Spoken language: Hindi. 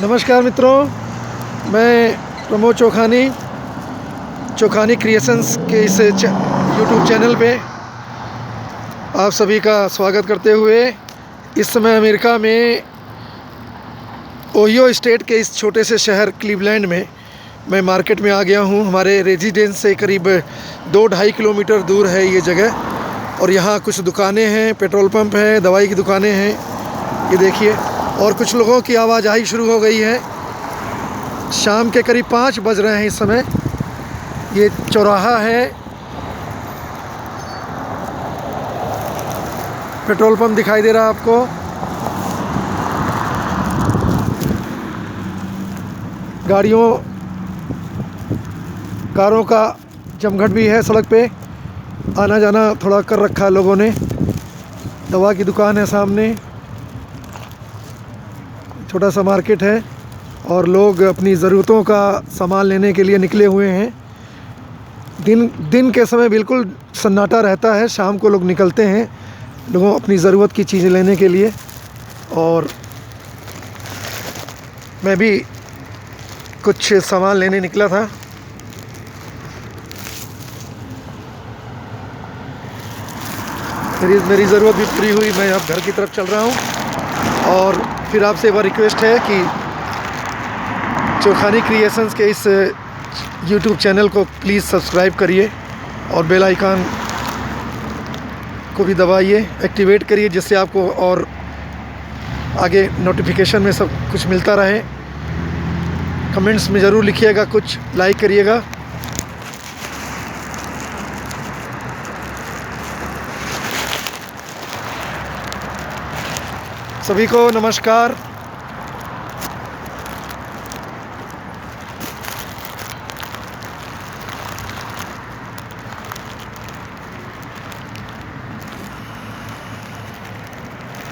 नमस्कार मित्रों, मैं प्रमोद चोखानी क्रिएशंस के इस यूट्यूब चैनल पे आप सभी का स्वागत करते हुए इस समय अमेरिका में ओहियो स्टेट के इस छोटे से शहर क्लीवलैंड में मैं मार्केट में आ गया हूँ। हमारे रेजिडेंस से करीब 2-2.5 किलोमीटर दूर है ये जगह और यहाँ कुछ दुकानें हैं, पेट्रोल पंप है, दवाई की दुकानें हैं, ये देखिए। और कुछ लोगों की आवाजाही शुरू हो गई है। शाम के करीब 5 बज रहे हैं इस समय। ये चौराहा है, पेट्रोल पंप दिखाई दे रहा है आपको। कारों का जमघट भी है सड़क पे, आना जाना थोड़ा कर रखा है लोगों ने। दवा की दुकान है सामने, छोटा सा मार्केट है और लोग अपनी ज़रूरतों का सामान लेने के लिए निकले हुए हैं। दिन के समय बिल्कुल सन्नाटा रहता है, शाम को लोग निकलते हैं, लोगों अपनी ज़रूरत की चीज़ें लेने के लिए। और मैं भी कुछ सामान लेने निकला था। मेरी ज़रूरत भी पूरी हुई, मैं अब घर की तरफ चल रहा हूँ। और फिर आपसे एक बार रिक्वेस्ट है कि चोखानी क्रिएशंस के इस यूट्यूब चैनल को प्लीज़ सब्सक्राइब करिए और बेल आइकन को भी दबाइए, एक्टिवेट करिए, जिससे आपको और आगे नोटिफिकेशन में सब कुछ मिलता रहे। कमेंट्स में ज़रूर लिखिएगा, कुछ लाइक करिएगा। सभी को नमस्कार।